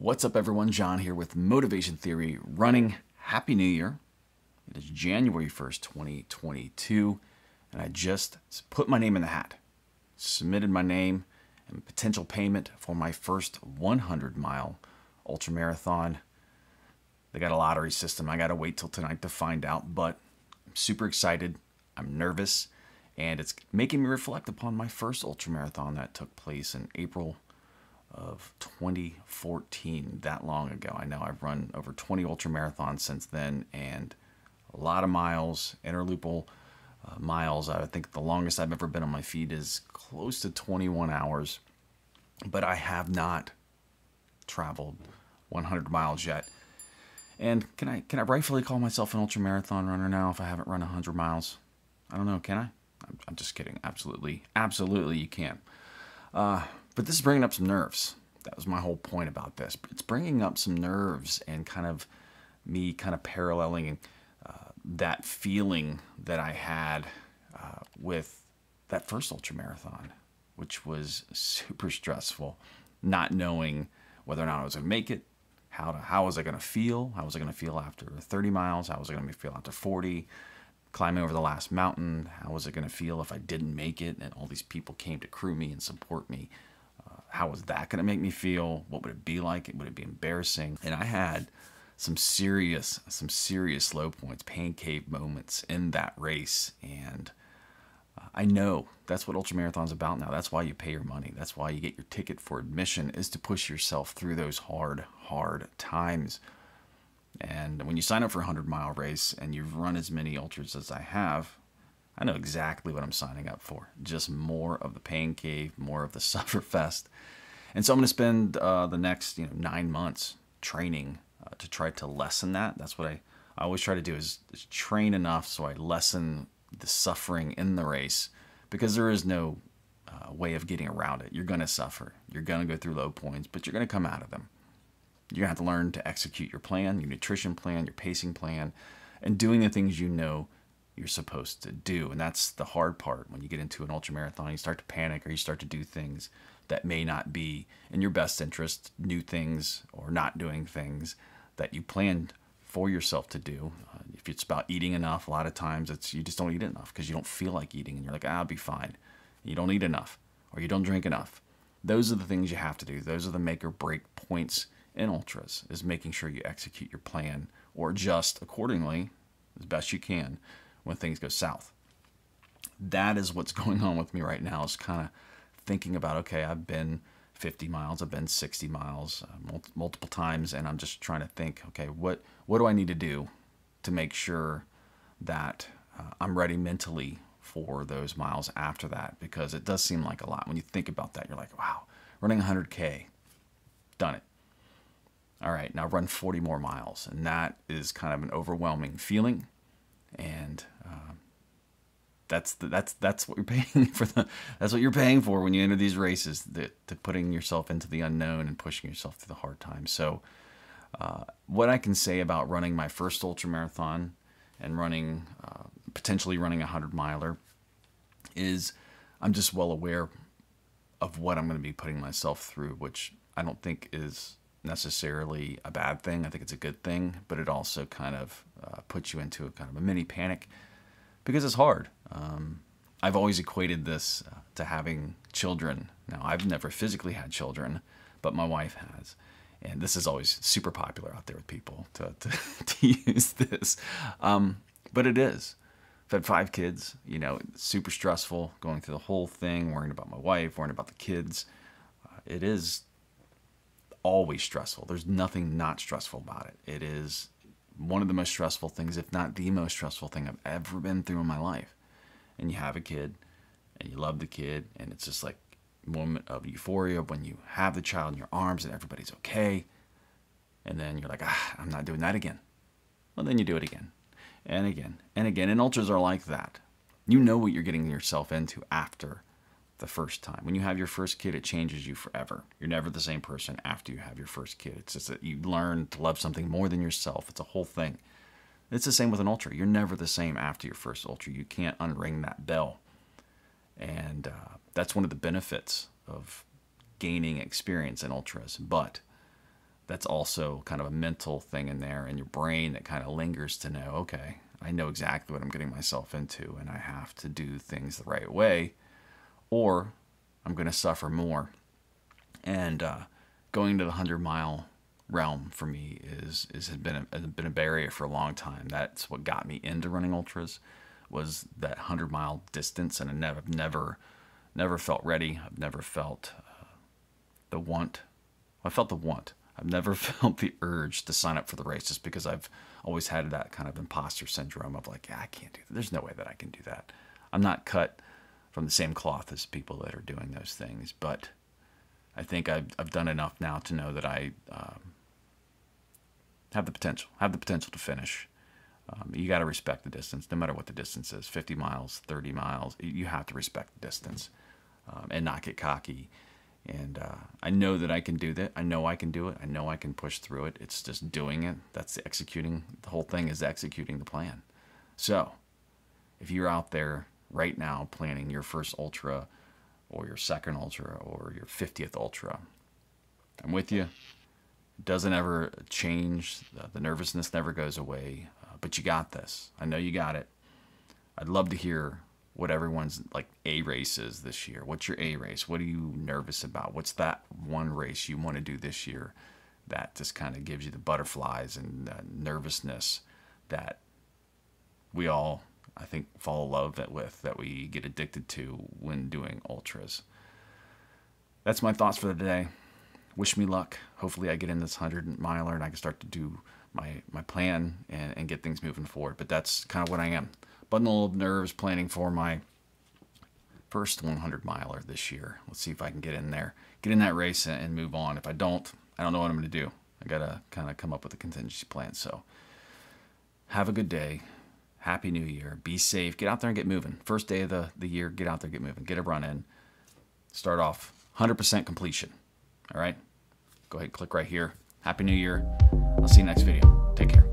What's up, everyone? John here with Motivation Theory Running. Happy New Year. It is January 1st, 2022, and I just put my name in the hat. Submitted my name and potential payment for my first 100-mile ultramarathon. They got a lottery system. I got to wait till tonight to find out, but I'm super excited. I'm nervous, and it's making me reflect upon my first ultramarathon that took place in April of 2014, that long ago. I know I've run over 20 ultramarathons since then, and a lot of miles, interlupal miles. I think the longest I've ever been on my feet is close to 21 hours, but I have not traveled 100 miles yet. And can I rightfully call myself an ultramarathon runner now if I haven't run 100 miles? I don't know, can I? I'm just kidding. Absolutely you can. But this is bringing up some nerves. That was my whole point about this. It's bringing up some nerves and kind of me paralleling that feeling that I had with that first ultramarathon, which was super stressful, not knowing whether or not I was going to make it, how was I going to feel, how was I going to feel after 30 miles, how was I going to feel after 40, climbing over the last mountain, how was it going to feel if I didn't make it and all these people came to crew me and support me. How was that going to make me feel? What would it be like? Would it be embarrassing? And I had some serious low points, pain cave moments in that race. And I know that's what ultramarathon's about now. That's why you pay your money. That's why you get your ticket for admission, is to push yourself through those hard times. And when you sign up for a 100-mile race and you've run as many ultras as I have, I know exactly what I'm signing up for. Just more of the pain cave, more of the sufferfest. And so I'm going to spend the next 9 months training to try to lessen that. That's what I always try to do, is train enough so I lessen the suffering in the race, because there is no way of getting around it. You're going to suffer. You're going to go through low points, but you're going to come out of them. You're going to have to learn to execute your plan, your nutrition plan, your pacing plan, and doing the things you know you're supposed to do. And that's the hard part. When you get into an ultramarathon, you start to panic, or you start to do things that may not be in your best interest, new things, or not doing things that you planned for yourself to do. If it's about eating enough, a lot of times you just don't eat enough because you don't feel like eating, and you're like, I'll be fine. You don't eat enough, or you don't drink enough. Those are the things you have to do. Those are the make or break points in ultras, is making sure you execute your plan or adjust accordingly as best you can when things go south. That is what's going on with me right now, is kind of thinking about, okay, I've been 50 miles, I've been 60 miles multiple times, and I'm just trying to think, okay, what do I need to do to make sure that I'm ready mentally for those miles after that? Because it does seem like a lot. When you think about that, you're like, wow, running 100K, done it. All right, now run 40 more miles, and that is kind of an overwhelming feeling. And that's what you're paying for. That's what you're paying for when you enter these races, to putting yourself into the unknown and pushing yourself through the hard times. So what I can say about running my first ultramarathon and potentially running a 100-miler is I'm just well aware of what I'm going to be putting myself through, which I don't think is necessarily a bad thing. I think it's a good thing, but it also kind of puts you into a kind of a mini panic, because it's hard. I've always equated this to having children. Now, I've never physically had children, but my wife has. And this is always super popular out there with people to use this. But it is. I've had 5 kids, super stressful, going through the whole thing, worrying about my wife, worrying about the kids. It is always stressful. There's nothing not stressful about it. It is one of the most stressful things, if not the most stressful thing I've ever been through in my life. And you have a kid, and you love the kid, and it's just like a moment of euphoria when you have the child in your arms and everybody's okay. And then you're like, I'm not doing that again. Well, then you do it again, and again, and again. And ultras are like that. You know what you're getting yourself into after the first time. When you have your first kid, it changes you forever. You're never the same person after you have your first kid. It's just that you learn to love something more than yourself. It's a whole thing. It's the same with an ultra. You're never the same after your first ultra. You can't unring that bell. And that's one of the benefits of gaining experience in ultras. But that's also kind of a mental thing in there in your brain that kind of lingers to know, okay, I know exactly what I'm getting myself into, and I have to do things the right way, or I'm going to suffer more. And going to the 100-mile realm for me has been a barrier for a long time. That's what got me into running ultras, was that 100-mile distance, and I've never felt ready. I've never felt the want. I felt the want. I've never felt the urge to sign up for the race, just because I've always had that kind of imposter syndrome of like, yeah, I can't do that. There's no way that I can do that. I'm not cut from the same cloth as people that are doing those things, but I think I've done enough now to know that I have the potential to finish. You got to respect the distance, no matter what the distance is. 50 miles, 30 miles, you have to respect the distance and not get cocky. And I know that I can do that. I know I can do it. I know I can push through it. It's just doing it. That's the executing. The whole thing is executing the plan. So if you're out there right now planning your first ultra or your second ultra or your 50th ultra, I'm with you. It doesn't ever change. The nervousness never goes away. But you got this. I know you got it. I'd love to hear what everyone's like A race is this year. What's your A race? What are you nervous about? What's that one race you want to do this year that just kind of gives you the butterflies and nervousness that we all, I think, fall in love with, that we get addicted to when doing ultras? That's my thoughts for the day. Wish me luck. Hopefully I get in this 100-miler and I can start to do my plan and get things moving forward. But that's kind of what I am. Bundle of nerves planning for my first 100-miler this year. Let's see if I can get in there, get in that race and move on. If I don't know what I'm going to do. I got to kind of come up with a contingency plan. So have a good day. Happy New Year. Be safe. Get out there and get moving. First day of the year, get out there, get moving. Get a run in. Start off 100% completion. All right? Go ahead and click right here. Happy New Year. I'll see you next video. Take care.